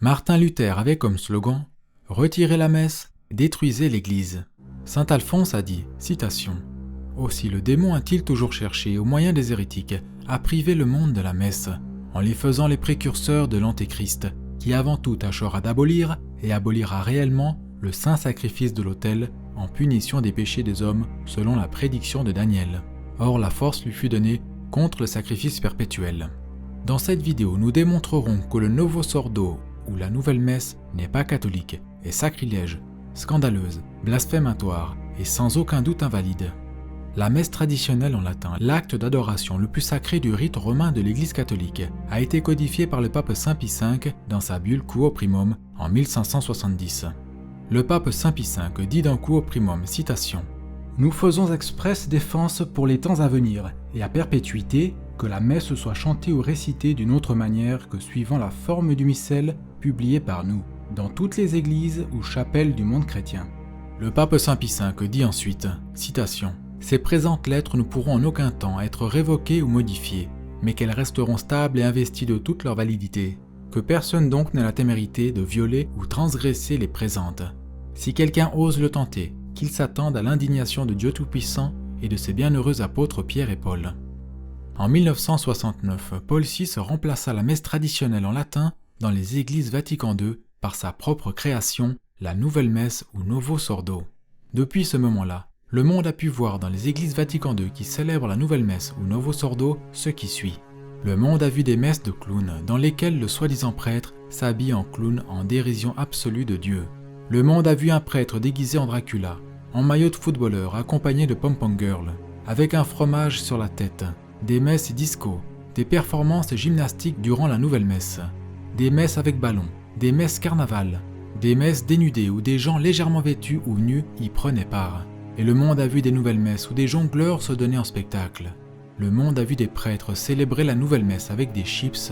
Martin Luther avait comme slogan « Retirez la messe, détruisez l'Église ». Saint Alphonse a dit, citation, « Aussi le démon a-t-il toujours cherché, au moyen des hérétiques, à priver le monde de la messe, en les faisant les précurseurs de l'Antéchrist, qui avant tout tâchera d'abolir et abolira réellement le saint sacrifice de l'autel en punition des péchés des hommes selon la prédiction de Daniel. Or la force lui fut donnée contre le sacrifice perpétuel. » Dans cette vidéo, nous démontrerons que le Novus Ordo ou la nouvelle messe n'est pas catholique, est sacrilège, scandaleuse, blasphématoire et sans aucun doute invalide. La messe traditionnelle en latin, l'acte d'adoration le plus sacré du rite romain de l'Église catholique, a été codifié par le pape Saint Pie V dans sa bulle Quo Primum en 1570. Le pape Saint Pie V dit dans Quo Primum, citation, « Nous faisons expresse défense pour les temps à venir et à perpétuité que la messe soit chantée ou récitée d'une autre manière que suivant la forme du missel publié par nous, dans toutes les églises ou chapelles du monde chrétien. » Le pape Saint Pie V dit ensuite, citation, « Ces présentes lettres ne pourront en aucun temps être révoquées ou modifiées, mais qu'elles resteront stables et investies de toute leur validité, que personne donc n'a la témérité de violer ou transgresser les présentes. Si quelqu'un ose le tenter, qu'il s'attende à l'indignation de Dieu Tout-Puissant et de ses bienheureux apôtres Pierre et Paul. » En 1969, Paul VI remplaça la messe traditionnelle en latin dans les églises Vatican II par sa propre création, la Nouvelle Messe ou Novus Ordo. Depuis ce moment-là, le monde a pu voir dans les églises Vatican II qui célèbrent la Nouvelle Messe ou Novus Ordo ce qui suit. Le monde a vu des messes de clowns dans lesquelles le soi-disant prêtre s'habille en clown en dérision absolue de Dieu. Le monde a vu un prêtre déguisé en Dracula, en maillot de footballeur accompagné de pom-pom girl, avec un fromage sur la tête, des messes disco, des performances gymnastiques durant la Nouvelle Messe, des messes avec ballon, des messes carnaval, des messes dénudées où des gens légèrement vêtus ou nus y prenaient part. Et le monde a vu des nouvelles messes où des jongleurs se donnaient en spectacle. Le monde a vu des prêtres célébrer la nouvelle messe avec des chips,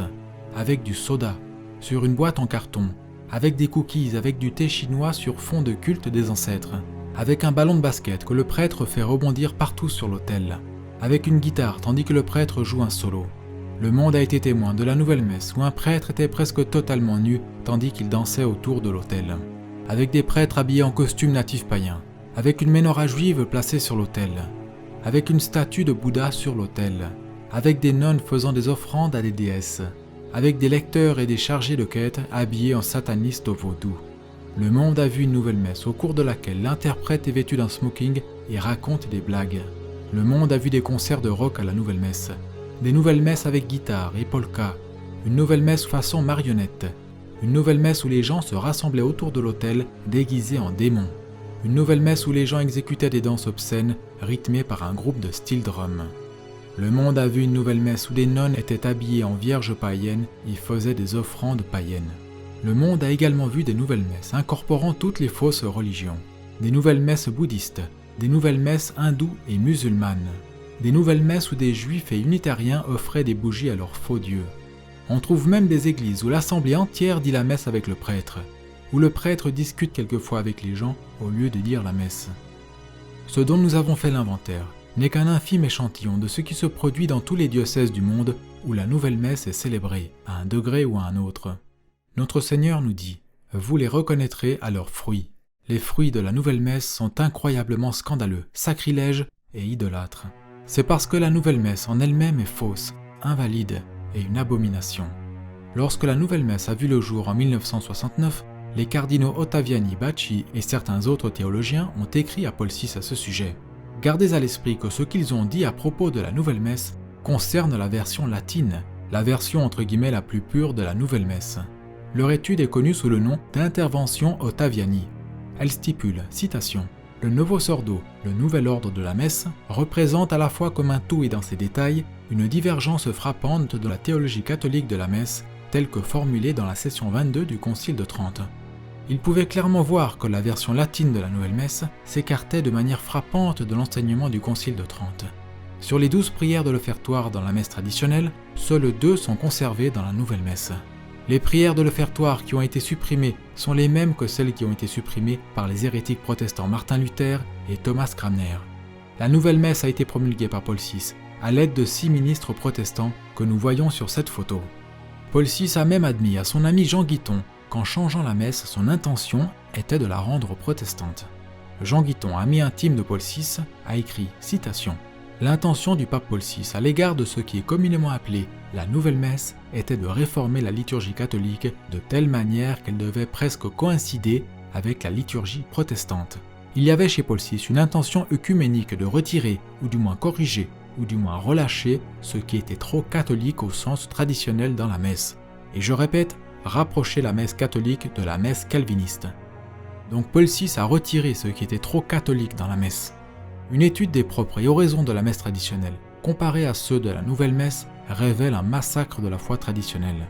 avec du soda, sur une boîte en carton, avec des cookies, avec du thé chinois sur fond de culte des ancêtres, avec un ballon de basket que le prêtre fait rebondir partout sur l'autel, avec une guitare tandis que le prêtre joue un solo. Le monde a été témoin de la nouvelle messe où un prêtre était presque totalement nu tandis qu'il dansait autour de l'autel, avec des prêtres habillés en costume natif païen, avec une menorah juive placée sur l'autel, avec une statue de Bouddha sur l'autel, avec des nonnes faisant des offrandes à des déesses, avec des lecteurs et des chargés de quête habillés en satanistes au vaudou. Le monde a vu une nouvelle messe au cours de laquelle l'interprète est vêtu d'un smoking et raconte des blagues. Le monde a vu des concerts de rock à la nouvelle messe, des nouvelles messes avec guitare et polka, une nouvelle messe façon marionnette, une nouvelle messe où les gens se rassemblaient autour de l'autel déguisés en démons, une nouvelle messe où les gens exécutaient des danses obscènes rythmées par un groupe de steel drum. Le monde a vu une nouvelle messe où des nonnes étaient habillées en vierges païennes et faisaient des offrandes païennes. Le monde a également vu des nouvelles messes incorporant toutes les fausses religions, des nouvelles messes bouddhistes, des nouvelles messes hindoues et musulmanes, des nouvelles messes où des juifs et unitariens offraient des bougies à leurs faux dieux. On trouve même des églises où l'assemblée entière dit la messe avec le prêtre, où le prêtre discute quelquefois avec les gens au lieu de dire la messe. Ce dont nous avons fait l'inventaire n'est qu'un infime échantillon de ce qui se produit dans tous les diocèses du monde où la nouvelle messe est célébrée, à un degré ou à un autre. Notre Seigneur nous dit « Vous les reconnaîtrez à leurs fruits ». Les fruits de la nouvelle messe sont incroyablement scandaleux, sacrilèges et idolâtres. C'est parce que la nouvelle messe en elle-même est fausse, invalide et une abomination. Lorsque la nouvelle messe a vu le jour en 1969, les cardinaux Ottaviani, Bacci et certains autres théologiens ont écrit à Paul VI à ce sujet. Gardez à l'esprit que ce qu'ils ont dit à propos de la nouvelle messe concerne la version latine, la version entre guillemets la plus pure de la nouvelle messe. Leur étude est connue sous le nom d'intervention Ottaviani. Elle stipule, citation, « Le Novus Ordo, le nouvel ordre de la messe, représente à la fois comme un tout et dans ses détails une divergence frappante de la théologie catholique de la messe telle que formulée dans la session 22 du Concile de Trente. Il pouvait clairement voir que la version latine de la nouvelle messe s'écartait de manière frappante de l'enseignement du Concile de Trente. Sur les 12 prières de l'offertoire dans la messe traditionnelle, seules 2 sont conservées dans la nouvelle messe. Les prières de l'offertoire qui ont été supprimées sont les mêmes que celles qui ont été supprimées par les hérétiques protestants Martin Luther et Thomas Cranmer. La nouvelle messe a été promulguée par Paul VI à l'aide de 6 ministres protestants que nous voyons sur cette photo. Paul VI a même admis à son ami Jean Guiton qu'en changeant la messe, son intention était de la rendre protestante. Jean Guiton, ami intime de Paul VI, a écrit, citation, « L'intention du pape Paul VI à l'égard de ce qui est communément appelé la nouvelle messe était de réformer la liturgie catholique de telle manière qu'elle devait presque coïncider avec la liturgie protestante. Il y avait chez Paul VI une intention œcuménique de retirer, ou du moins corriger, ou du moins relâcher ce qui était trop catholique au sens traditionnel dans la messe. Et je répète, rapprocher la messe catholique de la messe calviniste. Donc Paul VI a retiré ce qui était trop catholique dans la messe. Une étude des propres et oraisons de la messe traditionnelle, comparée à ceux de la nouvelle messe, révèle un massacre de la foi traditionnelle.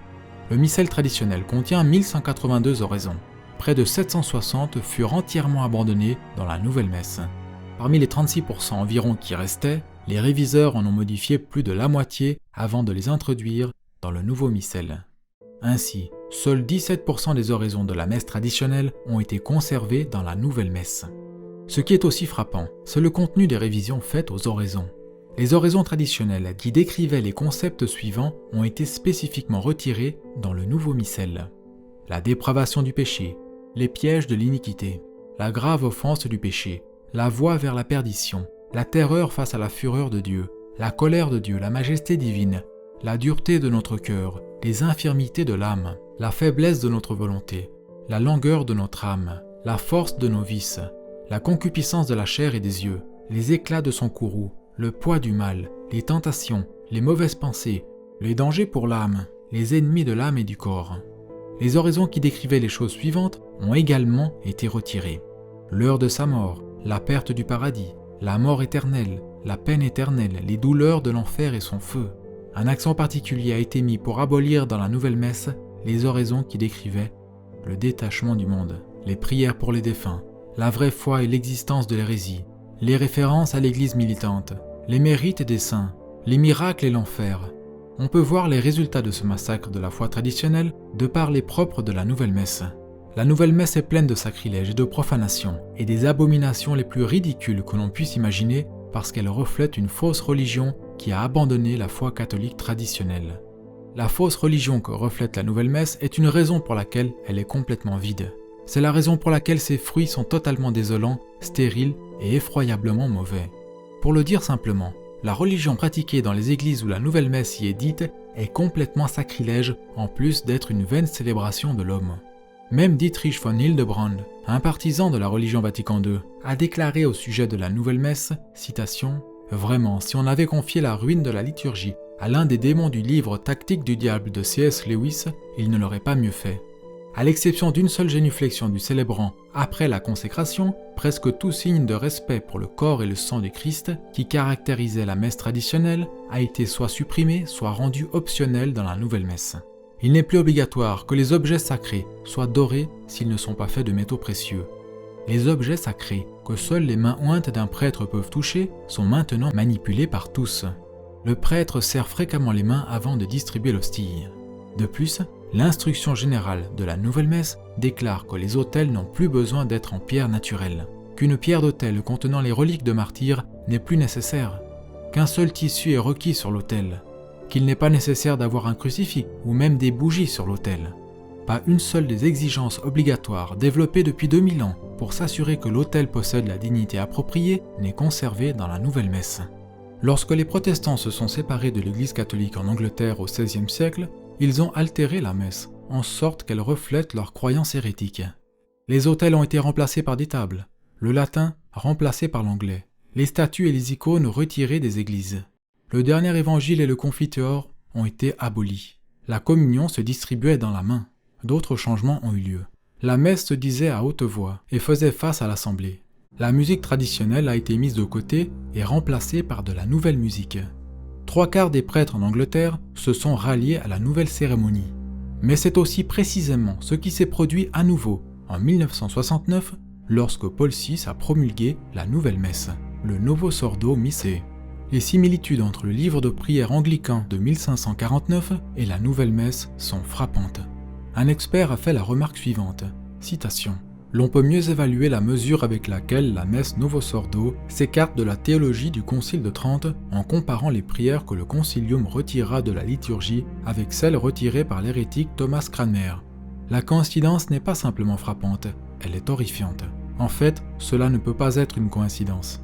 Le missel traditionnel contient 1182 oraisons. Près de 760 furent entièrement abandonnés dans la nouvelle messe. Parmi les 36% environ qui restaient, les réviseurs en ont modifié plus de la moitié avant de les introduire dans le nouveau missel. Ainsi, seuls 17% des oraisons de la messe traditionnelle ont été conservées dans la nouvelle messe. Ce qui est aussi frappant, c'est le contenu des révisions faites aux oraisons. Les oraisons traditionnelles qui décrivaient les concepts suivants ont été spécifiquement retirées dans le nouveau missel. La dépravation du péché, les pièges de l'iniquité, la grave offense du péché, la voie vers la perdition, la terreur face à la fureur de Dieu, la colère de Dieu, la majesté divine, la dureté de notre cœur, les infirmités de l'âme, la faiblesse de notre volonté, la langueur de notre âme, la force de nos vices, la concupiscence de la chair et des yeux, les éclats de son courroux, le poids du mal, les tentations, les mauvaises pensées, les dangers pour l'âme, les ennemis de l'âme et du corps. Les oraisons qui décrivaient les choses suivantes ont également été retirées. L'heure de sa mort, la perte du paradis, la mort éternelle, la peine éternelle, les douleurs de l'enfer et son feu. Un accent particulier a été mis pour abolir dans la nouvelle messe les oraisons qui décrivaient le détachement du monde, les prières pour les défunts, la vraie foi et l'existence de l'hérésie, les références à l'église militante, les mérites des saints, les miracles et l'enfer. On peut voir les résultats de ce massacre de la foi traditionnelle de par les propres de la nouvelle messe. La nouvelle messe est pleine de sacrilèges et de profanations et des abominations les plus ridicules que l'on puisse imaginer parce qu'elle reflète une fausse religion qui a abandonné la foi catholique traditionnelle. La fausse religion que reflète la nouvelle messe est une raison pour laquelle elle est complètement vide. C'est la raison pour laquelle ses fruits sont totalement désolants, stériles et effroyablement mauvais. Pour le dire simplement, la religion pratiquée dans les églises où la nouvelle messe y est dite est complètement sacrilège en plus d'être une vaine célébration de l'homme. Même Dietrich von Hildebrand, un partisan de la religion Vatican II, a déclaré au sujet de la nouvelle messe, citation, « Vraiment, si on avait confié la ruine de la liturgie à l'un des démons du livre Tactique du diable de C.S. Lewis, il ne l'aurait pas mieux fait. » À l'exception d'une seule génuflexion du célébrant après la consécration, presque tout signe de respect pour le corps et le sang du Christ qui caractérisait la messe traditionnelle a été soit supprimé, soit rendu optionnel dans la nouvelle messe. Il n'est plus obligatoire que les objets sacrés soient dorés s'ils ne sont pas faits de métaux précieux. Les objets sacrés, que seules les mains ointes d'un prêtre peuvent toucher, sont maintenant manipulés par tous. Le prêtre serre fréquemment les mains avant de distribuer l'hostie. De plus, l'instruction générale de la nouvelle messe déclare que les autels n'ont plus besoin d'être en pierre naturelle, qu'une pierre d'autel contenant les reliques de martyrs n'est plus nécessaire, qu'un seul tissu est requis sur l'autel, qu'il n'est pas nécessaire d'avoir un crucifix ou même des bougies sur l'autel. Pas une seule des exigences obligatoires développées depuis 2000 ans pour s'assurer que l'autel possède la dignité appropriée n'est conservée dans la nouvelle messe. Lorsque les protestants se sont séparés de l'Église catholique en Angleterre au XVIe siècle, ils ont altéré la messe, en sorte qu'elle reflète leurs croyances hérétiques. Les autels ont été remplacés par des tables, le latin remplacé par l'anglais, les statues et les icônes retirées des églises. Le dernier évangile et le confiteor ont été abolis. La communion se distribuait dans la main. D'autres changements ont eu lieu. La messe se disait à haute voix et faisait face à l'assemblée. La musique traditionnelle a été mise de côté et remplacée par de la nouvelle musique. 3/4 des prêtres en Angleterre se sont ralliés à la nouvelle cérémonie. Mais c'est aussi précisément ce qui s'est produit à nouveau en 1969 lorsque Paul VI a promulgué la nouvelle messe, le Novus Ordo Missae. Les similitudes entre le livre de prière anglican de 1549 et la nouvelle messe sont frappantes. Un expert a fait la remarque suivante, citation, « L'on peut mieux évaluer la mesure avec laquelle la messe Novus Ordo s'écarte de la théologie du Concile de Trente en comparant les prières que le Concilium retira de la liturgie avec celles retirées par l'hérétique Thomas Cranmer. La coïncidence n'est pas simplement frappante, elle est horrifiante. En fait, cela ne peut pas être une coïncidence.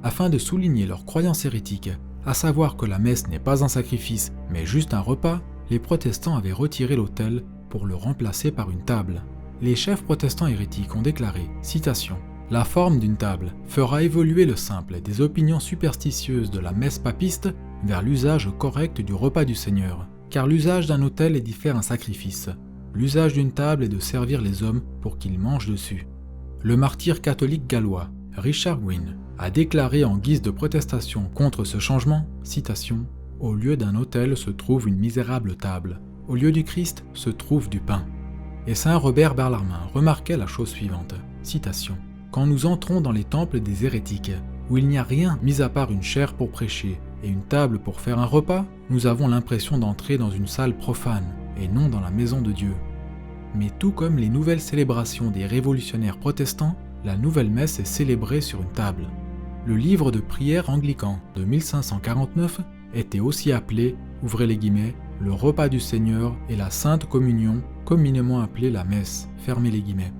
Afin de souligner leur croyance hérétique, à savoir que la messe n'est pas un sacrifice, mais juste un repas, les protestants avaient retiré l'autel pour le remplacer par une table. Les chefs protestants hérétiques ont déclaré, citation, « La forme d'une table fera évoluer le simple des opinions superstitieuses de la messe papiste vers l'usage correct du repas du Seigneur, car l'usage d'un autel est d'y faire un sacrifice. L'usage d'une table est de servir les hommes pour qu'ils mangent dessus. » Le martyr catholique gallois, Richard Gwyn, a déclaré en guise de protestation contre ce changement, citation, « Au lieu d'un autel se trouve une misérable table, au lieu du Christ se trouve du pain. » Et saint Robert Bellarmine remarquait la chose suivante, citation, « Quand nous entrons dans les temples des hérétiques, où il n'y a rien mis à part une chaire pour prêcher et une table pour faire un repas, nous avons l'impression d'entrer dans une salle profane et non dans la maison de Dieu. » Mais tout comme les nouvelles célébrations des révolutionnaires protestants, la nouvelle messe est célébrée sur une table. Le livre de prière anglican de 1549 était aussi appelé, ouvrez les guillemets, le repas du Seigneur et la Sainte Communion, communément appelée la messe, fermez les guillemets.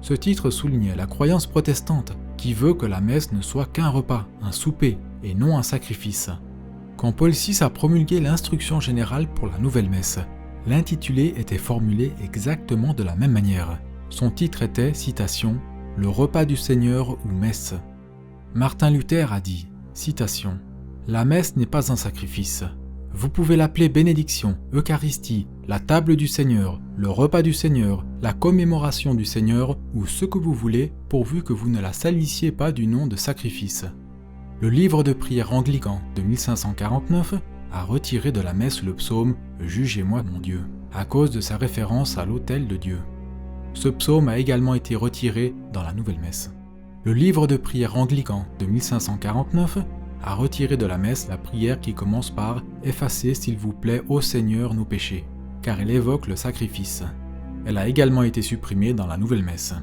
Ce titre soulignait la croyance protestante qui veut que la messe ne soit qu'un repas, un souper, et non un sacrifice. Quand Paul VI a promulgué l'instruction générale pour la nouvelle messe, l'intitulé était formulé exactement de la même manière. Son titre était, citation, « Le repas du Seigneur ou messe ». Martin Luther a dit, citation, « La messe n'est pas un sacrifice. Vous pouvez l'appeler bénédiction, Eucharistie, la table du Seigneur, le repas du Seigneur, la commémoration du Seigneur ou ce que vous voulez, pourvu que vous ne la salissiez pas du nom de sacrifice. » Le livre de prière anglican de 1549 a retiré de la messe le psaume « Jugez-moi mon Dieu » à cause de sa référence à l'autel de Dieu. Ce psaume a également été retiré dans la nouvelle messe. Le livre de prière anglican de 1549 a retiré de la messe la prière qui commence par « Effacez s'il vous plaît ô Seigneur nos péchés », car elle évoque le sacrifice. Elle a également été supprimée dans la nouvelle messe.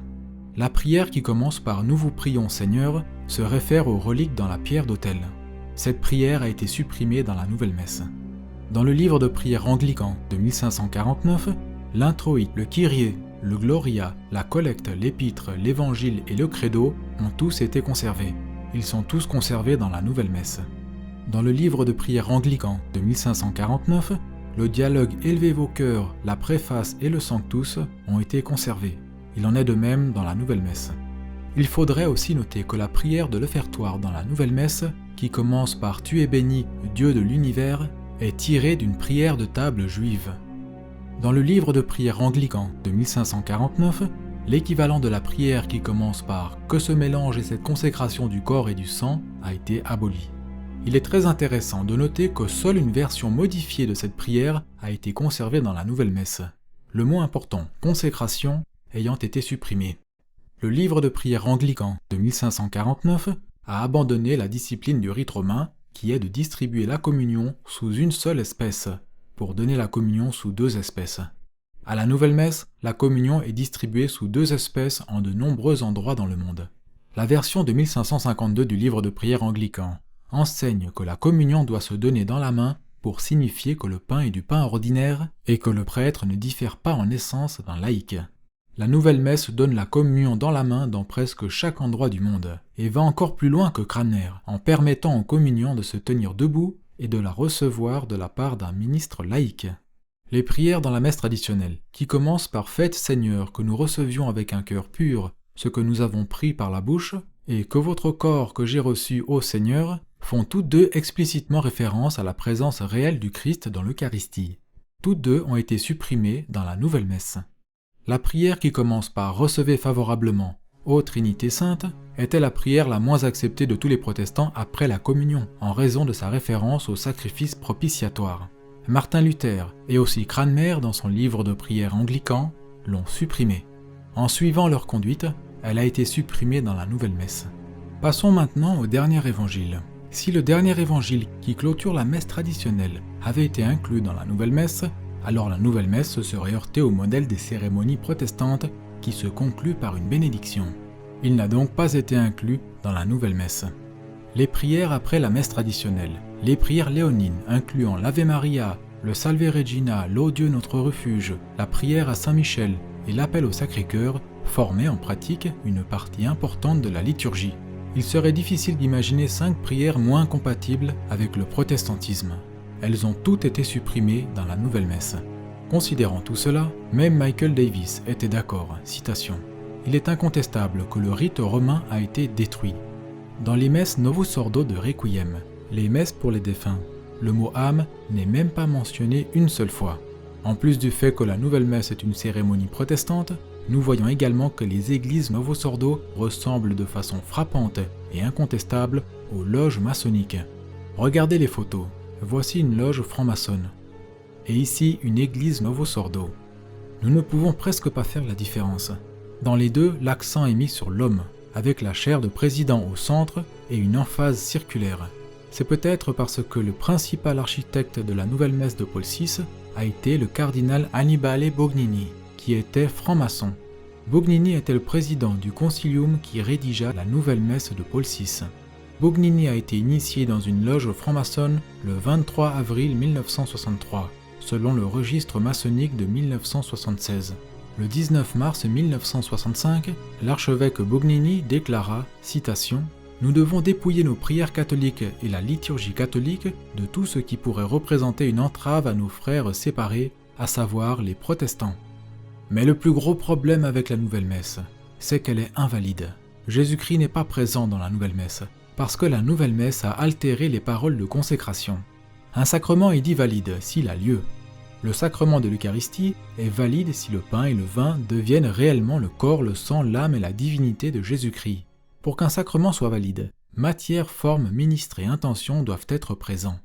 La prière qui commence par « Nous vous prions Seigneur » se réfère aux reliques dans la pierre d'autel. Cette prière a été supprimée dans la nouvelle messe. Dans le livre de prière anglican de 1549, l'introïte, le Kyrie, le Gloria, la collecte, l'épître, l'évangile et le credo ont tous été conservés. Ils sont tous conservés dans la nouvelle messe. Dans le livre de prière anglican de 1549, le dialogue « Élevez vos cœurs », la préface et le Sanctus ont été conservés. Il en est de même dans la nouvelle messe. Il faudrait aussi noter que la prière de l'offertoire dans la nouvelle messe, qui commence par « Tu es béni, Dieu de l'univers », est tirée d'une prière de table juive. Dans le livre de prière anglican de 1549, l'équivalent de la prière qui commence par « Que ce mélange et cette consécration du corps et du sang » a été aboli. Il est très intéressant de noter que seule une version modifiée de cette prière a été conservée dans la nouvelle messe. Le mot important « consécration » ayant été supprimé. Le livre de prière anglican de 1549 a abandonné la discipline du rite romain qui est de distribuer la communion sous une seule espèce, pour donner la communion sous deux espèces. À la nouvelle messe, la communion est distribuée sous deux espèces en de nombreux endroits dans le monde. La version de 1552 du livre de prière anglican enseigne que la communion doit se donner dans la main pour signifier que le pain est du pain ordinaire et que le prêtre ne diffère pas en essence d'un laïc. La nouvelle messe donne la communion dans la main dans presque chaque endroit du monde, et va encore plus loin que Cranmer, en permettant aux communions de se tenir debout et de la recevoir de la part d'un ministre laïque. Les prières dans la messe traditionnelle, qui commencent par « Faites Seigneur que nous recevions avec un cœur pur ce que nous avons pris par la bouche, et que votre corps que j'ai reçu, ô Seigneur », font toutes deux explicitement référence à la présence réelle du Christ dans l'Eucharistie. Toutes deux ont été supprimées dans la nouvelle messe. La prière qui commence par « Recevez favorablement, ô Trinité Sainte » était la prière la moins acceptée de tous les protestants après la communion, en raison de sa référence au sacrifice propitiatoire. Martin Luther et aussi Cranmer dans son livre de prière anglican l'ont supprimée. En suivant leur conduite, elle a été supprimée dans la nouvelle messe. Passons maintenant au dernier évangile. Si le dernier évangile qui clôture la messe traditionnelle avait été inclus dans la nouvelle messe, alors la nouvelle messe se serait heurtée au modèle des cérémonies protestantes qui se concluent par une bénédiction. Il n'a donc pas été inclus dans la nouvelle messe. Les prières après la messe traditionnelle, les prières léonines incluant l'Ave Maria, le Salve Regina, l'Ô Dieu notre refuge, la prière à Saint Michel et l'appel au Sacré-Cœur formaient en pratique une partie importante de la liturgie. Il serait difficile d'imaginer 5 prières moins compatibles avec le protestantisme. Elles ont toutes été supprimées dans la nouvelle messe. Considérant tout cela, même Michael Davis était d'accord, citation. Il est incontestable que le rite romain a été détruit. Dans les messes Novus Ordo de Requiem, les messes pour les défunts, le mot âme n'est même pas mentionné une seule fois. En plus du fait que la nouvelle messe est une cérémonie protestante, nous voyons également que les églises Novus Ordo ressemblent de façon frappante et incontestable aux loges maçonniques. Regardez les photos, voici une loge franc-maçonne. Et ici une église Novus Ordo. Nous ne pouvons presque pas faire la différence. Dans les deux, l'accent est mis sur l'homme, avec la chaire de président au centre et une emphase circulaire. C'est peut-être parce que le principal architecte de la nouvelle messe de Paul VI a été le cardinal Annibale Bognini, qui était franc-maçon. Bognini était le président du concilium qui rédigea la nouvelle messe de Paul VI. Bognini a été initié dans une loge franc-maçonne le 23 avril 1963, selon le registre maçonnique de 1976. Le 19 mars 1965, l'archevêque Bognini déclara, citation, « Nous devons dépouiller nos prières catholiques et la liturgie catholique de tout ce qui pourrait représenter une entrave à nos frères séparés, à savoir les protestants. » Mais le plus gros problème avec la nouvelle messe, c'est qu'elle est invalide. Jésus-Christ n'est pas présent dans la nouvelle messe, parce que la nouvelle messe a altéré les paroles de consécration. Un sacrement est dit valide s'il a lieu. Le sacrement de l'Eucharistie est valide si le pain et le vin deviennent réellement le corps, le sang, l'âme et la divinité de Jésus-Christ. Pour qu'un sacrement soit valide, matière, forme, ministre et intention doivent être présents.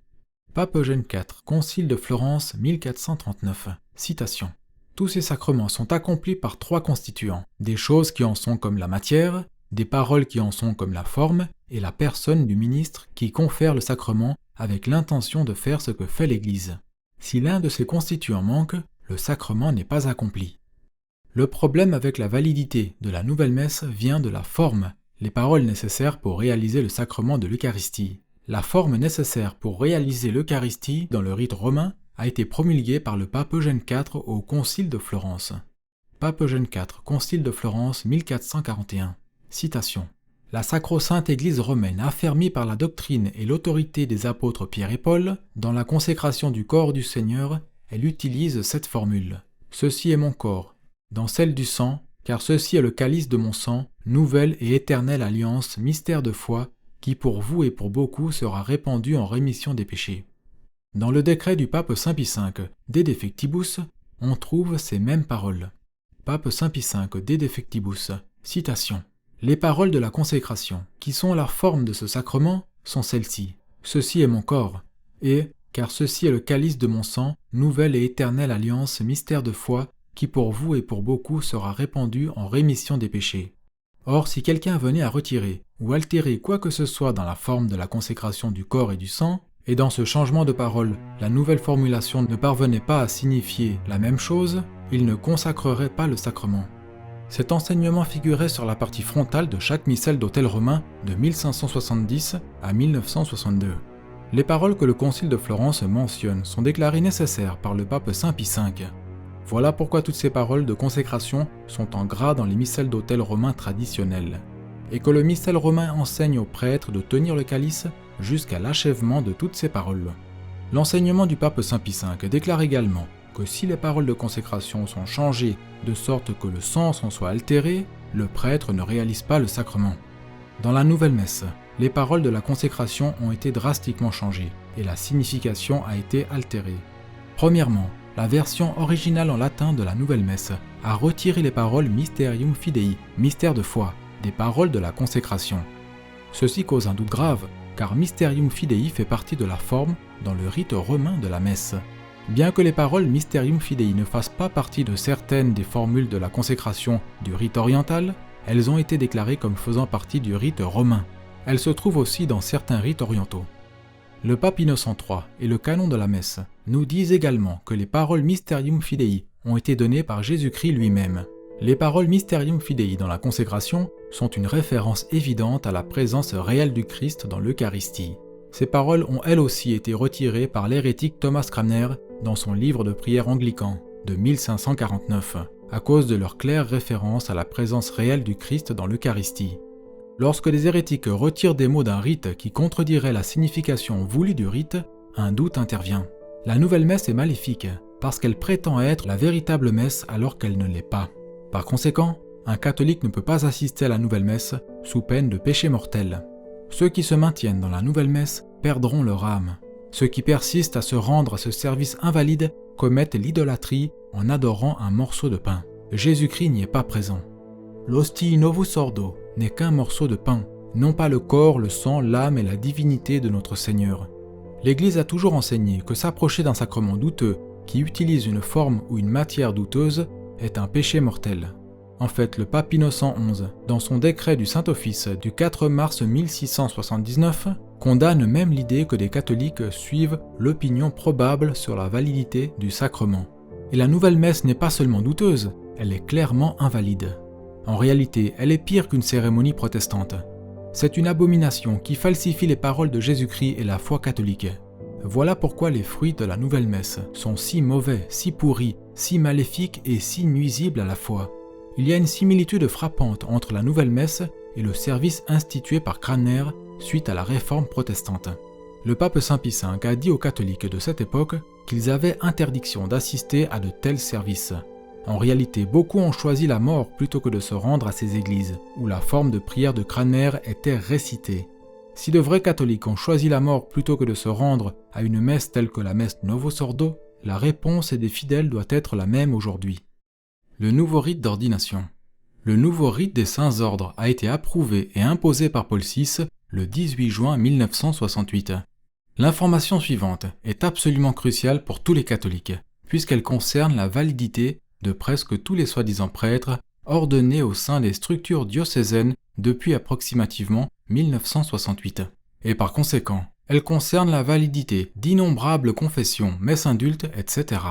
Pape Eugène IV, Concile de Florence 1439, citation. Tous ces sacrements sont accomplis par 3 constituants, des choses qui en sont comme la matière, des paroles qui en sont comme la forme, et la personne du ministre qui confère le sacrement avec l'intention de faire ce que fait l'Église. Si l'un de ces constituants manque, le sacrement n'est pas accompli. Le problème avec la validité de la nouvelle messe vient de la forme, les paroles nécessaires pour réaliser le sacrement de l'Eucharistie. La forme nécessaire pour réaliser l'Eucharistie dans le rite romain a été promulguée par le pape Eugène IV au Concile de Florence. Pape Eugène IV, Concile de Florence 1441. Citation. La sacro-sainte Église romaine, affermie par la doctrine et l'autorité des apôtres Pierre et Paul, dans la consécration du corps du Seigneur, elle utilise cette formule. « Ceci est mon corps, dans celle du sang, car ceci est le calice de mon sang, nouvelle et éternelle alliance, mystère de foi, qui pour vous et pour beaucoup sera répandu en rémission des péchés. » Dans le décret du pape Saint Pie V, De Defectibus, on trouve ces mêmes paroles. Pape Saint Pie V, De Defectibus, citation. Les paroles de la consécration, qui sont la forme de ce sacrement, sont celles-ci. « Ceci est mon corps » et « Car ceci est le calice de mon sang, nouvelle et éternelle alliance, mystère de foi, qui pour vous et pour beaucoup sera répandu en rémission des péchés. » Or, si quelqu'un venait à retirer ou altérer quoi que ce soit dans la forme de la consécration du corps et du sang, et dans ce changement de parole, la nouvelle formulation ne parvenait pas à signifier la même chose, il ne consacrerait pas le sacrement. Cet enseignement figurait sur la partie frontale de chaque missel d'autel romain de 1570 à 1962. Les paroles que le Concile de Florence mentionne sont déclarées nécessaires par le pape Saint Pie V. Voilà pourquoi toutes ces paroles de consécration sont en gras dans les missels d'autel romains traditionnels, et que le missel romain enseigne aux prêtres de tenir le calice jusqu'à l'achèvement de toutes ces paroles. L'enseignement du pape Saint Pie V déclare également que si les paroles de consécration sont changées de sorte que le sens en soit altéré, le prêtre ne réalise pas le sacrement. Dans la nouvelle messe, les paroles de la consécration ont été drastiquement changées et la signification a été altérée. Premièrement, la version originale en latin de la nouvelle messe a retiré les paroles Mysterium Fidei, mystère de foi, des paroles de la consécration. Ceci cause un doute grave, car Mysterium Fidei fait partie de la forme dans le rite romain de la messe. Bien que les paroles Mysterium Fidei ne fassent pas partie de certaines des formules de la consécration du rite oriental, elles ont été déclarées comme faisant partie du rite romain. Elles se trouvent aussi dans certains rites orientaux. Le pape Innocent III et le canon de la messe nous disent également que les paroles Mysterium Fidei ont été données par Jésus-Christ lui-même. Les paroles Mysterium Fidei dans la consécration sont une référence évidente à la présence réelle du Christ dans l'Eucharistie. Ces paroles ont elles aussi été retirées par l'hérétique Thomas Cranmer dans son livre de prière anglican de 1549, à cause de leur claire référence à la présence réelle du Christ dans l'Eucharistie. Lorsque les hérétiques retirent des mots d'un rite qui contredirait la signification voulue du rite, un doute intervient. La nouvelle messe est maléfique, parce qu'elle prétend être la véritable messe alors qu'elle ne l'est pas. Par conséquent, un catholique ne peut pas assister à la nouvelle messe sous peine de péché mortel. Ceux qui se maintiennent dans la nouvelle messe perdront leur âme. Ceux qui persistent à se rendre à ce service invalide commettent l'idolâtrie en adorant un morceau de pain. Jésus-Christ n'y est pas présent. L'hostie novus ordo n'est qu'un morceau de pain, non pas le corps, le sang, l'âme et la divinité de notre Seigneur. L'Église a toujours enseigné que s'approcher d'un sacrement douteux qui utilise une forme ou une matière douteuse est un péché mortel. En fait, le pape Innocent XI, dans son décret du Saint-Office du 4 mars 1679, condamne même l'idée que des catholiques suivent l'opinion probable sur la validité du sacrement. Et la nouvelle messe n'est pas seulement douteuse, elle est clairement invalide. En réalité, elle est pire qu'une cérémonie protestante. C'est une abomination qui falsifie les paroles de Jésus-Christ et la foi catholique. Voilà pourquoi les fruits de la nouvelle messe sont si mauvais, si pourris, si maléfiques et si nuisibles à la foi. Il y a une similitude frappante entre la nouvelle messe et le service institué par Cranmer suite à la réforme protestante. Le pape Saint Pie V a dit aux catholiques de cette époque qu'ils avaient interdiction d'assister à de tels services. En réalité, beaucoup ont choisi la mort plutôt que de se rendre à ces églises, où la forme de prière de Cranmer était récitée. Si de vrais catholiques ont choisi la mort plutôt que de se rendre à une messe telle que la messe Novus Ordo, la réponse des fidèles doit être la même aujourd'hui. Le nouveau rite d'ordination. Le nouveau rite des Saints Ordres a été approuvé et imposé par Paul VI le 18 juin 1968. L'information suivante est absolument cruciale pour tous les catholiques, puisqu'elle concerne la validité de presque tous les soi-disant prêtres ordonnés au sein des structures diocésaines depuis approximativement 1968. Et par conséquent, elle concerne la validité d'innombrables confessions, messes indultes, etc.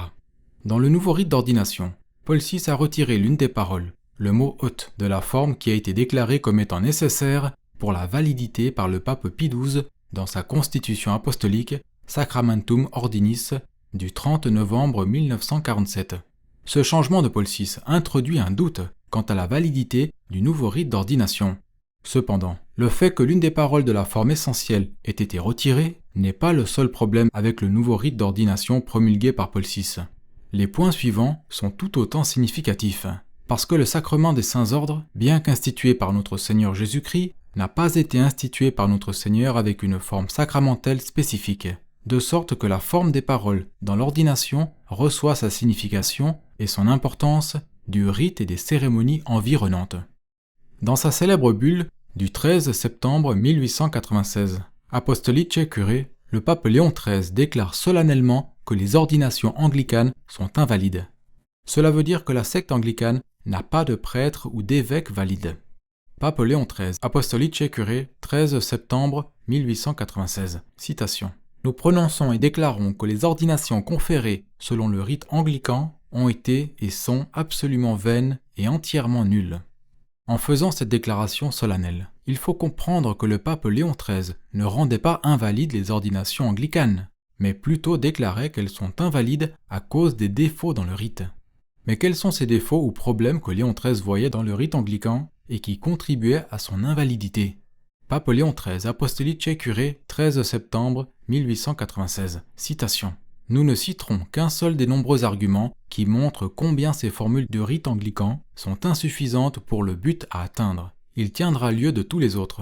Dans le nouveau rite d'ordination, Paul VI a retiré l'une des paroles, le mot « hôte » de la forme qui a été déclarée comme étant nécessaire pour la validité par le pape Pie XII dans sa constitution apostolique Sacramentum Ordinis du 30 novembre 1947. Ce changement de Paul VI introduit un doute quant à la validité du nouveau rite d'ordination. Cependant, le fait que l'une des paroles de la forme essentielle ait été retirée n'est pas le seul problème avec le nouveau rite d'ordination promulgué par Paul VI. Les points suivants sont tout autant significatifs, parce que le sacrement des Saints Ordres, bien qu'institué par notre Seigneur Jésus-Christ, n'a pas été institué par notre Seigneur avec une forme sacramentelle spécifique, de sorte que la forme des paroles dans l'ordination reçoit sa signification et son importance du rite et des cérémonies environnantes. Dans sa célèbre bulle du 13 septembre 1896, Apostolice Curae, le pape Léon XIII déclare solennellement que les ordinations anglicanes sont invalides. Cela veut dire que la secte anglicane n'a pas de prêtre ou d'évêque valide. Pape Léon XIII, Apostolice Curae, 13 septembre 1896. Citation. Nous prononçons et déclarons que les ordinations conférées selon le rite anglican ont été et sont absolument vaines et entièrement nulles. En faisant cette déclaration solennelle, il faut comprendre que le pape Léon XIII ne rendait pas invalides les ordinations anglicanes, mais plutôt déclarait qu'elles sont invalides à cause des défauts dans le rite. Mais quels sont ces défauts ou problèmes que Léon XIII voyait dans le rite anglican et qui contribuaient à son invalidité? Pape Léon XIII, Apostolice Curae, 13 septembre 1896. Citation. Nous ne citerons qu'un seul des nombreux arguments qui montrent combien ces formules du rite anglican sont insuffisantes pour le but à atteindre. Il tiendra lieu de tous les autres.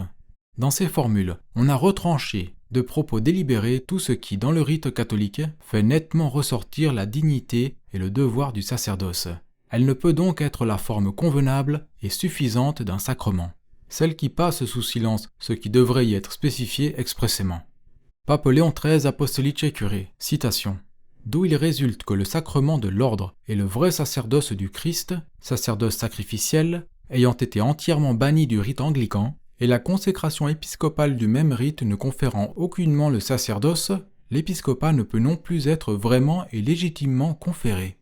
Dans ces formules, on a retranché de propos délibérés tout ce qui, dans le rite catholique, fait nettement ressortir la dignité et le devoir du sacerdoce. Elle ne peut donc être la forme convenable et suffisante d'un sacrement, celle qui passe sous silence ce qui devrait y être spécifié expressément. Pape Léon XIII, Apostolice Curae, citation. D'où il résulte que le sacrement de l'ordre est le vrai sacerdoce du Christ, sacerdoce sacrificiel, ayant été entièrement banni du rite anglican, et la consécration épiscopale du même rite ne conférant aucunement le sacerdoce, l'épiscopat ne peut non plus être vraiment et légitimement conféré.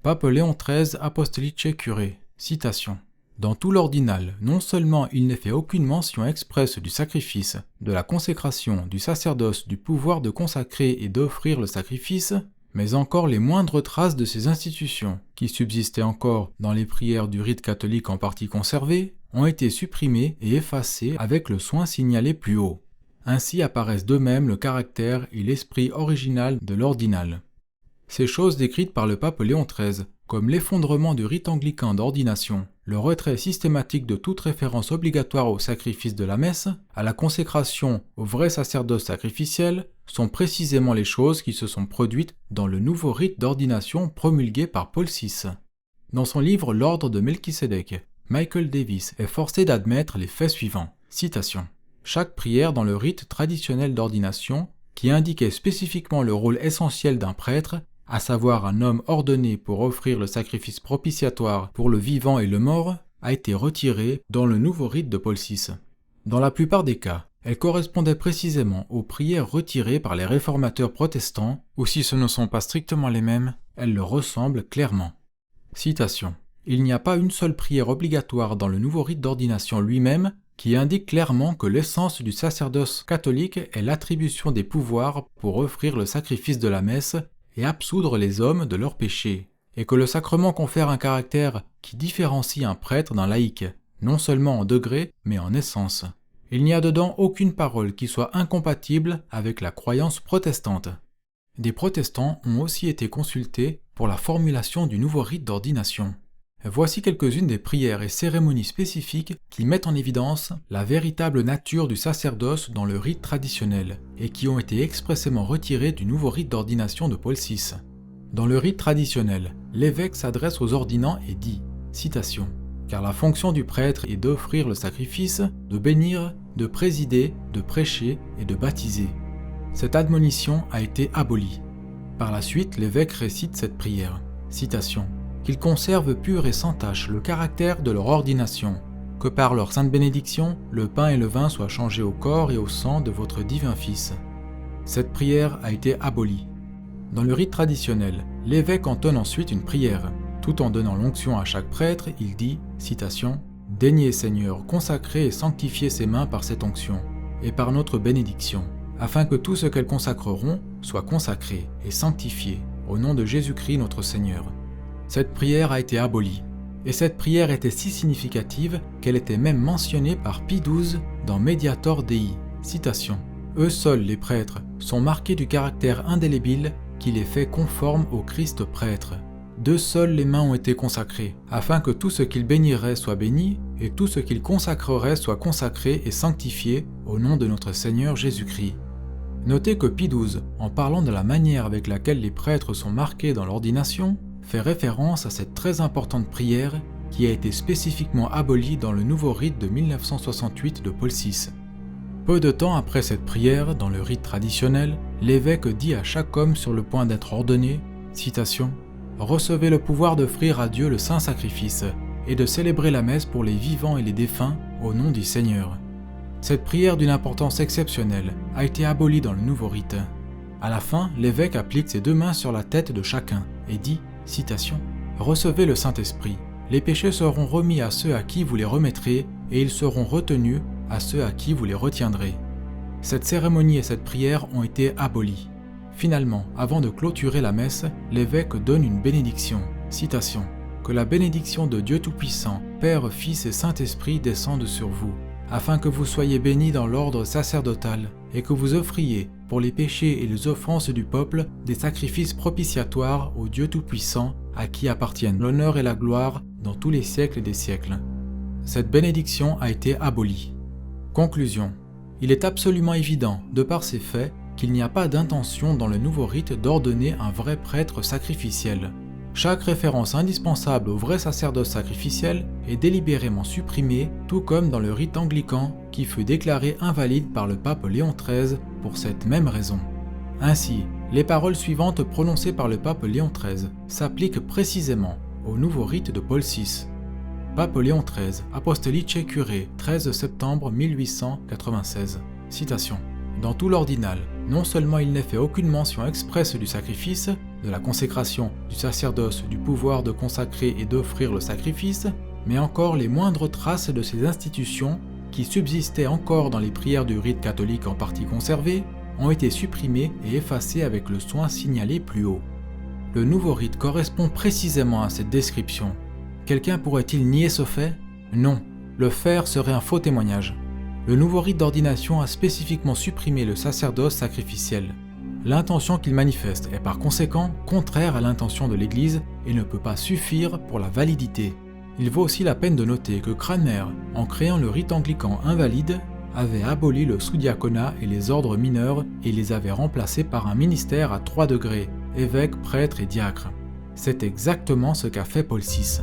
Pape Léon XIII, Apostolice Curae, citation. Dans tout l'ordinal, non seulement il n'est fait aucune mention expresse du sacrifice, de la consécration, du sacerdoce, du pouvoir de consacrer et d'offrir le sacrifice, mais encore les moindres traces de ces institutions, qui subsistaient encore dans les prières du rite catholique en partie conservées, ont été supprimées et effacées avec le soin signalé plus haut. Ainsi apparaissent d'eux-mêmes le caractère et l'esprit original de l'ordinal. Ces choses décrites par le pape Léon XIII, comme l'effondrement du rite anglican d'ordination, le retrait systématique de toute référence obligatoire au sacrifice de la messe, à la consécration au vrai sacerdoce sacrificiel, sont précisément les choses qui se sont produites dans le nouveau rite d'ordination promulgué par Paul VI. Dans son livre L'ordre de Melchisédek, Michael Davis est forcé d'admettre les faits suivants. Citation. Chaque prière dans le rite traditionnel d'ordination, qui indiquait spécifiquement le rôle essentiel d'un prêtre, à savoir un homme ordonné pour offrir le sacrifice propitiatoire pour le vivant et le mort, a été retirée dans le nouveau rite de Paul VI. Dans la plupart des cas, elle correspondait précisément aux prières retirées par les réformateurs protestants, ou si ce ne sont pas strictement les mêmes, elles le ressemblent clairement. Citation. Il n'y a pas une seule prière obligatoire dans le nouveau rite d'ordination lui-même qui indique clairement que l'essence du sacerdoce catholique est l'attribution des pouvoirs pour offrir le sacrifice de la messe et absoudre les hommes de leurs péchés, et que le sacrement confère un caractère qui différencie un prêtre d'un laïc, non seulement en degré, mais en essence. Il n'y a dedans aucune parole qui soit incompatible avec la croyance protestante. Des protestants ont aussi été consultés pour la formulation du nouveau rite d'ordination. Voici quelques-unes des prières et cérémonies spécifiques qui mettent en évidence la véritable nature du sacerdoce dans le rite traditionnel et qui ont été expressément retirées du nouveau rite d'ordination de Paul VI. Dans le rite traditionnel, l'évêque s'adresse aux ordinants et dit, citation, « Car la fonction du prêtre est d'offrir le sacrifice, de bénir, de présider, de prêcher et de baptiser. » Cette admonition a été abolie. Par la suite, l'évêque récite cette prière, citation, qu'ils conservent pur et sans tache le caractère de leur ordination, que par leur sainte bénédiction, le pain et le vin soient changés au corps et au sang de votre divin Fils. Cette prière a été abolie. Dans le rite traditionnel, l'évêque entonne ensuite une prière. Tout en donnant l'onction à chaque prêtre, il dit, citation, « Daignez Seigneur consacrer et sanctifier ses mains par cette onction, et par notre bénédiction, afin que tout ce qu'elles consacreront soit consacré et sanctifié, au nom de Jésus-Christ notre Seigneur. » Cette prière a été abolie, et cette prière était si significative qu'elle était même mentionnée par Pie XII dans Mediator Dei, citation. « Eux seuls, les prêtres, sont marqués du caractère indélébile qui les fait conformes au Christ prêtre. D'eux seuls les mains ont été consacrées, afin que tout ce qu'ils béniraient soit béni, et tout ce qu'ils consacreraient soit consacré et sanctifié au nom de notre Seigneur Jésus-Christ. » Notez que Pie XII, en parlant de la manière avec laquelle les prêtres sont marqués dans l'ordination, fait référence à cette très importante prière qui a été spécifiquement abolie dans le nouveau rite de 1968 de Paul VI. Peu de temps après cette prière, dans le rite traditionnel, l'évêque dit à chaque homme sur le point d'être ordonné, citation, « Recevez le pouvoir d'offrir à Dieu le saint sacrifice et de célébrer la messe pour les vivants et les défunts au nom du Seigneur. » Cette prière d'une importance exceptionnelle a été abolie dans le nouveau rite. À la fin, l'évêque applique ses deux mains sur la tête de chacun et dit, citation, « Recevez le Saint-Esprit. Les péchés seront remis à ceux à qui vous les remettrez, et ils seront retenus à ceux à qui vous les retiendrez. » Cette cérémonie et cette prière ont été abolies. Finalement, avant de clôturer la messe, l'évêque donne une bénédiction. Citation, « Que la bénédiction de Dieu Tout-Puissant, Père, Fils et Saint-Esprit descende sur vous, afin que vous soyez bénis dans l'ordre sacerdotal, et que vous offriez, pour les péchés et les offenses du peuple, des sacrifices propitiatoires au Dieu Tout-Puissant, à qui appartiennent l'honneur et la gloire dans tous les siècles des siècles. » Cette bénédiction a été abolie. Conclusion. Il est absolument évident, de par ces faits, qu'il n'y a pas d'intention dans le nouveau rite d'ordonner un vrai prêtre sacrificiel. Chaque référence indispensable au vrai sacerdoce sacrificiel est délibérément supprimée, tout comme dans le rite anglican qui fut déclaré invalide par le pape Léon XIII pour cette même raison. Ainsi, les paroles suivantes prononcées par le pape Léon XIII s'appliquent précisément au nouveau rite de Paul VI. Pape Léon XIII, Apostolice Curae, 13 septembre 1896. Citation. Dans tout l'ordinal, non seulement il n'est fait aucune mention expresse du sacrifice, de la consécration, du sacerdoce, du pouvoir de consacrer et d'offrir le sacrifice, mais encore les moindres traces de ces institutions, qui subsistaient encore dans les prières du rite catholique en partie conservées, ont été supprimées et effacées avec le soin signalé plus haut. Le nouveau rite correspond précisément à cette description. Quelqu'un pourrait-il nier ce fait? Non, le faire serait un faux témoignage. Le nouveau rite d'ordination a spécifiquement supprimé le sacerdoce sacrificiel. L'intention qu'il manifeste est par conséquent contraire à l'intention de l'Église et ne peut pas suffire pour la validité. Il vaut aussi la peine de noter que Cranmer, en créant le rite anglican invalide, avait aboli le sous-diaconat et les ordres mineurs et les avait remplacés par un ministère à 3 degrés, évêque, prêtre et diacre. C'est exactement ce qu'a fait Paul VI.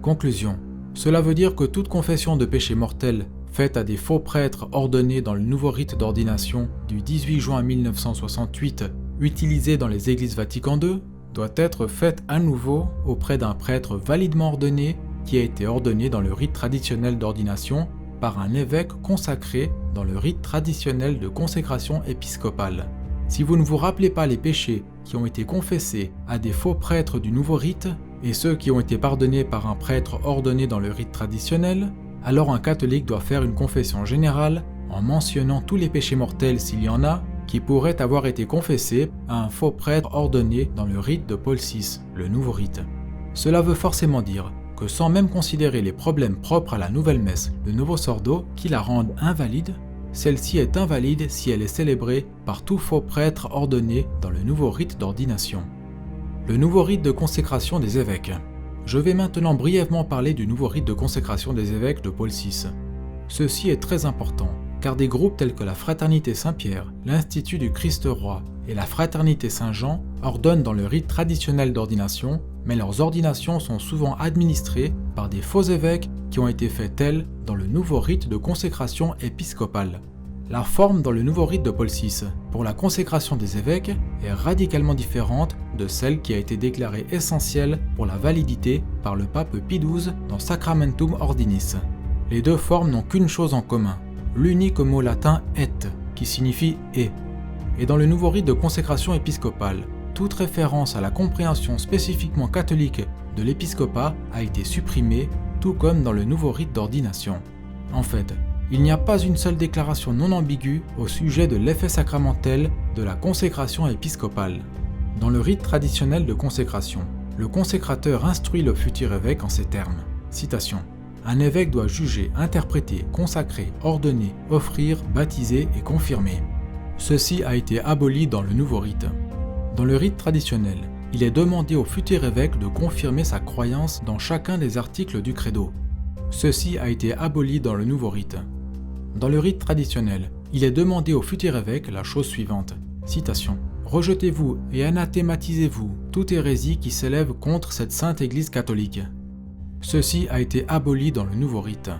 Conclusion. Cela veut dire que toute confession de péché mortel faite à des faux prêtres ordonnés dans le nouveau rite d'ordination du 18 juin 1968, utilisé dans les églises Vatican II, doit être faite à nouveau auprès d'un prêtre validement ordonné qui a été ordonné dans le rite traditionnel d'ordination par un évêque consacré dans le rite traditionnel de consécration épiscopale. Si vous ne vous rappelez pas les péchés qui ont été confessés à des faux prêtres du nouveau rite et ceux qui ont été pardonnés par un prêtre ordonné dans le rite traditionnel, alors un catholique doit faire une confession générale en mentionnant tous les péchés mortels s'il y en a qui pourraient avoir été confessés à un faux prêtre ordonné dans le rite de Paul VI, le nouveau rite. Cela veut forcément dire que sans même considérer les problèmes propres à la nouvelle messe, le nouveau sordo, qui la rendent invalide, celle-ci est invalide si elle est célébrée par tout faux prêtre ordonné dans le nouveau rite d'ordination. Le nouveau rite de consécration des évêques. Je vais maintenant brièvement parler du nouveau rite de consécration des évêques de Paul VI. Ceci est très important, car des groupes tels que la Fraternité Saint-Pierre, l'Institut du Christ-Roi et la Fraternité Saint-Jean ordonnent dans le rite traditionnel d'ordination, mais leurs ordinations sont souvent administrées par des faux évêques qui ont été faits tels dans le nouveau rite de consécration épiscopale. La forme dans le nouveau rite de Paul VI pour la consécration des évêques est radicalement différente de celle qui a été déclarée essentielle pour la validité par le pape Pie XII dans Sacramentum Ordinis. Les deux formes n'ont qu'une chose en commun, l'unique mot latin et, qui signifie et. Et dans le nouveau rite de consécration épiscopale, toute référence à la compréhension spécifiquement catholique de l'épiscopat a été supprimée, tout comme dans le nouveau rite d'ordination. En fait, il n'y a pas une seule déclaration non ambiguë au sujet de l'effet sacramentel de la consécration épiscopale. Dans le rite traditionnel de consécration, le consécrateur instruit le futur évêque en ces termes. Citation. Un évêque doit juger, interpréter, consacrer, ordonner, offrir, baptiser et confirmer. Ceci a été aboli dans le nouveau rite. Dans le rite traditionnel, il est demandé au futur évêque de confirmer sa croyance dans chacun des articles du credo. Ceci a été aboli dans le nouveau rite. Dans le rite traditionnel, il est demandé au futur évêque la chose suivante. Citation. Rejetez-vous et anathématisez-vous toute hérésie qui s'élève contre cette sainte Église catholique. Ceci a été aboli dans le nouveau rite.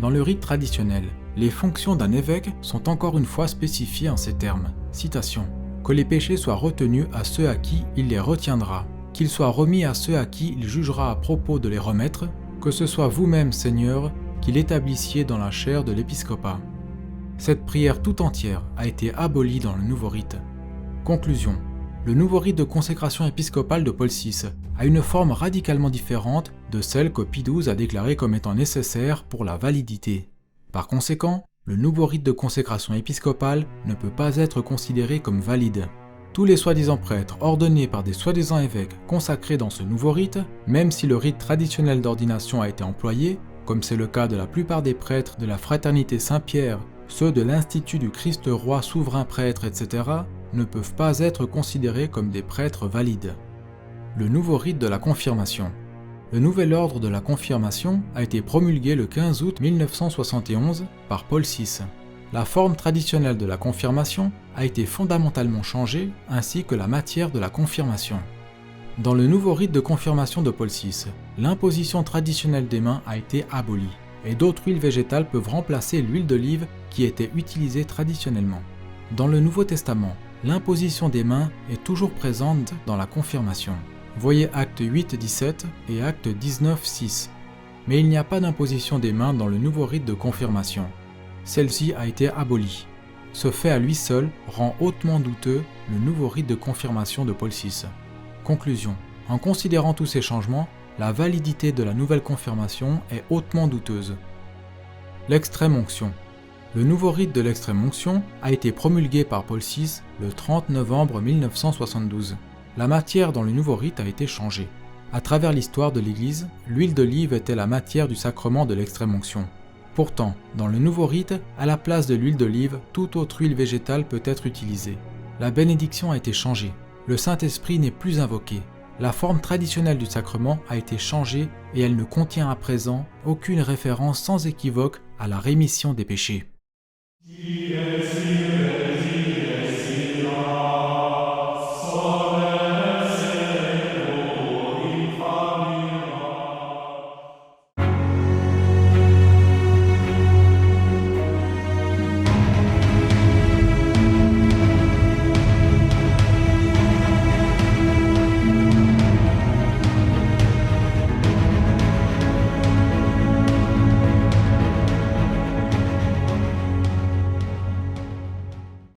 Dans le rite traditionnel, les fonctions d'un évêque sont encore une fois spécifiées en ces termes. Citation. Que les péchés soient retenus à ceux à qui il les retiendra, qu'ils soient remis à ceux à qui il jugera à propos de les remettre, que ce soit vous-même, Seigneur, qui l'établissiez dans la chaire de l'épiscopat. Cette prière tout entière a été abolie dans le nouveau rite. Conclusion. Le nouveau rite de consécration épiscopale de Paul VI a une forme radicalement différente de celle que Pie XII a déclarée comme étant nécessaire pour la validité. Par conséquent, le nouveau rite de consécration épiscopale ne peut pas être considéré comme valide. Tous les soi-disant prêtres ordonnés par des soi-disant évêques consacrés dans ce nouveau rite, même si le rite traditionnel d'ordination a été employé, comme c'est le cas de la plupart des prêtres de la Fraternité Saint-Pierre, ceux de l'Institut du Christ-Roi souverain prêtre, etc., ne peuvent pas être considérés comme des prêtres valides. Le nouveau rite de la confirmation. Le nouvel ordre de la confirmation a été promulgué le 15 août 1971 par Paul VI. La forme traditionnelle de la confirmation a été fondamentalement changée, ainsi que la matière de la confirmation. Dans le nouveau rite de confirmation de Paul VI, l'imposition traditionnelle des mains a été abolie, et d'autres huiles végétales peuvent remplacer l'huile d'olive qui était utilisée traditionnellement. Dans le Nouveau Testament, l'imposition des mains est toujours présente dans la confirmation. Voyez Actes 8-17 et Actes 19-6. Mais il n'y a pas d'imposition des mains dans le nouveau rite de confirmation. Celle-ci a été abolie. Ce fait à lui seul rend hautement douteux le nouveau rite de confirmation de Paul VI. Conclusion. En considérant tous ces changements, la validité de la nouvelle confirmation est hautement douteuse. L'extrême onction. Le nouveau rite de l'extrême onction a été promulgué par Paul VI le 30 novembre 1972. La matière dans le nouveau rite a été changée. À travers l'histoire de l'Église, l'huile d'olive était la matière du sacrement de l'extrême-onction. Pourtant, dans le nouveau rite, à la place de l'huile d'olive, toute autre huile végétale peut être utilisée. La bénédiction a été changée. Le Saint-Esprit n'est plus invoqué. La forme traditionnelle du sacrement a été changée et elle ne contient à présent aucune référence sans équivoque à la rémission des péchés.